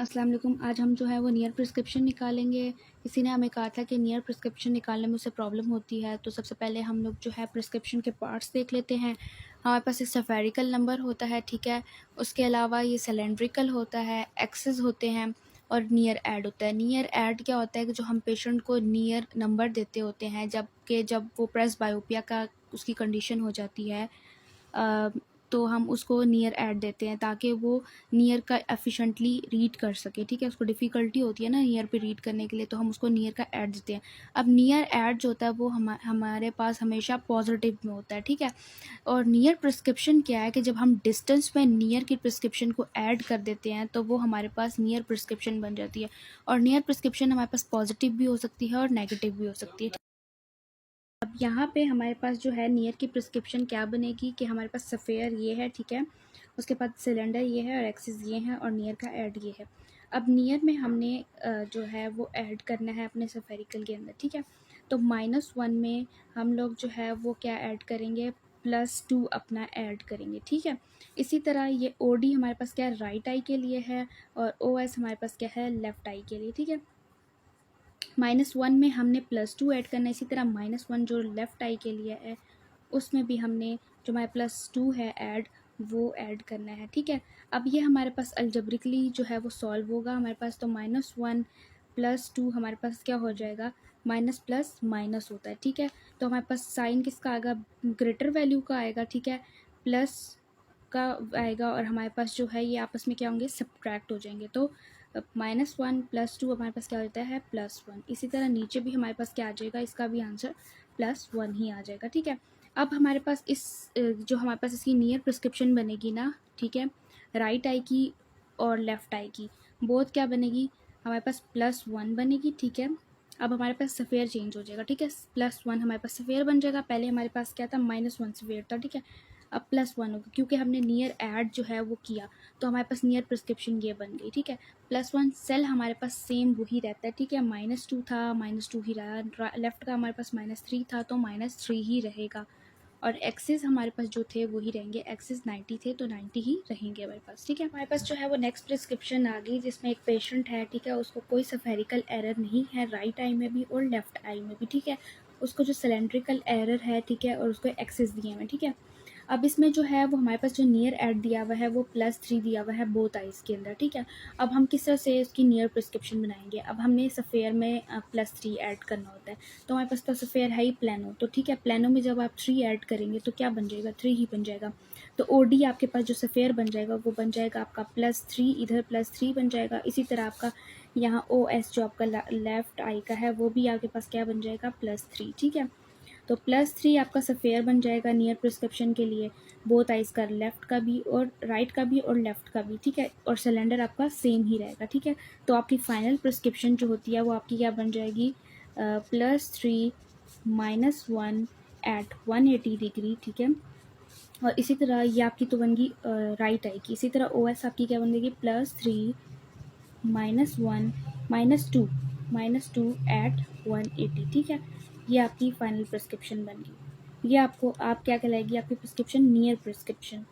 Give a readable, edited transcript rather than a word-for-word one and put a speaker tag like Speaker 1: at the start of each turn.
Speaker 1: अस्सलाम वालेकुम। आज हम जो है वो नियर प्रिस्क्रिप्शन निकालेंगे। किसी ने हमें कहा था कि नियर प्रिस्क्रिप्शन निकालने में उसे प्रॉब्लम होती है, तो सबसे पहले हम लोग जो है प्रिस्क्रिप्शन के पार्ट्स देख लेते हैं। हमारे पास एक सफेरिकल नंबर होता है, ठीक है। उसके अलावा ये सिलेंड्रिकल होता है, एक्सेस होते हैं और नियर ऐड होता है। नियर ऐड क्या होता है कि जो हम पेशेंट को नियर नंबर देते होते हैं जब वो प्रेस बायोपिया का उसकी कंडीशन हो जाती है, अ, तो हम उसको नियर ऐड देते हैं ताकि वो नियर का एफिशिएंटली रीड कर सके, ठीक है। उसको डिफ़िकल्टी होती है ना नियर पे रीड करने के लिए, तो हम उसको नियर का ऐड देते हैं। अब नियर ऐड जो होता है वो हमारे पास हमेशा पॉजिटिव में होता है, ठीक है। और नियर प्रिस्क्रिप्शन क्या है कि जब हम डिस्टेंस में नियर की प्रिस्क्रिप्शन को ऐड कर देते हैं तो वो हमारे पास नियर प्रिस्क्रिप्शन बन जाती है। और नियर प्रिस्क्रिप्शन हमारे पास पॉजिटिव भी हो सकती है और नेगेटिव भी हो सकती है। अब यहाँ पे हमारे पास जो है नियर की प्रिस्क्रिप्शन क्या बनेगी कि हमारे पास सफ़ेयर ये है, ठीक है। उसके बाद सिलेंडर ये है और एक्सिस ये है और नियर का ऐड ये है। अब नियर में हमने जो है वो ऐड करना है अपने सफेरिकल के अंदर, ठीक है। तो -1 में हम लोग जो है वो क्या ऐड करेंगे, +2 अपना ऐड करेंगे, ठीक है। इसी तरह ये OD हमारे पास क्या है, राइट आई के लिए है और OS हमारे पास क्या है, लेफ़्ट आई के लिए, ठीक है। -1 में हमने +2 ऐड करना है। इसी तरह -1 जो लेफ़्ट आई के लिए है उसमें भी हमने जो हमारे +2 है ऐड, वो ऐड करना है, ठीक है। अब ये हमारे पास अलजेब्रिकली जो है वो सॉल्व होगा हमारे पास। तो -1 +2 हमारे पास क्या हो जाएगा, माइनस प्लस माइनस होता है, ठीक है। तो हमारे पास साइन किसका आएगा, ग्रेटर वैल्यू का आएगा, ठीक है। प्लस का आएगा और हमारे पास जो है ये आपस में क्या होंगे, सब्ट्रैक्ट हो जाएंगे। तो -1 +2 हमारे पास क्या होता है, +1। इसी तरह नीचे भी हमारे पास क्या आ जाएगा, इसका भी आंसर +1 ही आ जाएगा, ठीक है। अब हमारे पास जो हमारे पास इसकी नियर प्रिस्क्रिप्शन बनेगी ना, ठीक है, राइट आई की और लेफ़्ट आई की बोथ क्या बनेगी, हमारे पास +1 बनेगी, ठीक है। अब हमारे पास सफ़ेयर चेंज हो जाएगा, ठीक है। +1 हमारे पास सफ़ेयर बन जाएगा, पहले हमारे पास क्या था, -1 सफ़ेयर था, ठीक है। अब +1 होगा क्योंकि हमने नियर ऐड जो है वो किया, तो हमारे पास नियर प्रिस्क्रिप्शन ये बन गई, ठीक है। +1 सेल हमारे पास सेम वही रहता है, ठीक है। -2 था, -2 ही रहा। लेफ़्ट का हमारे पास -3 था तो -3 ही रहेगा। और एक्सेस हमारे पास जो थे वही रहेंगे, एक्सेस 90 थे तो 90 ही रहेंगे हमारे पास, ठीक है। हमारे पास जो है वो नेक्स्ट प्रिस्क्रिप्शन आ गई जिसमें एक पेशेंट है, ठीक है। उसको कोई सफेरिकल एरर नहीं है, राइट आई में भी और लेफ़्ट आई में भी, ठीक है। उसको जो सिलेंड्रिकल एरर है, ठीक है, और उसको एक्सेस दिए हुए, ठीक है। अब इसमें जो है वो हमारे पास जो नियर ऐड दिया हुआ है वो +3 दिया हुआ है बोथ आइज़ के अंदर, ठीक है। अब हम किस तरह से इसकी नियर प्रिस्क्रिप्शन बनाएंगे, अब हमने सफ़ेयर में +3 ऐड करना होता है। तो हमारे पास तो सफ़ेयर है ही प्लानो, तो ठीक है। प्लानो में जब आप 3 ऐड करेंगे तो क्या बन जाएगा, 3 ही बन जाएगा। तो OD आपके पास जो सफ़ेयर बन जाएगा वो बन जाएगा आपका +3, इधर +3 बन जाएगा। इसी तरह आपका यहाँ OS जो आपका लेफ़्ट आई का है वो भी आपके पास क्या बन जाएगा, +3, ठीक है। तो +3 आपका सफ़ेयर बन जाएगा नियर प्रिस्क्रिप्शन के लिए, बोथ आइज़ का, लेफ़्ट का भी और राइट का भी और लेफ़्ट का भी, ठीक है। और सिलेंडर आपका सेम ही रहेगा, ठीक है। तो आपकी फ़ाइनल प्रिस्क्रिप्शन जो होती है वो आपकी क्या बन जाएगी, +3 -1 एट 180 डिग्री, ठीक है। और इसी तरह ये आपकी तो बन गई राइट आई की। इसी तरह OS आपकी क्या बनेगी, +3 -1 -2 एट 180, ठीक है। ये आपकी फ़ाइनल प्रिस्क्रिप्शन बन गई। ये आप क्या कहलाएगी, आपकी प्रिस्क्रिप्शन नियर प्रिस्क्रिप्शन।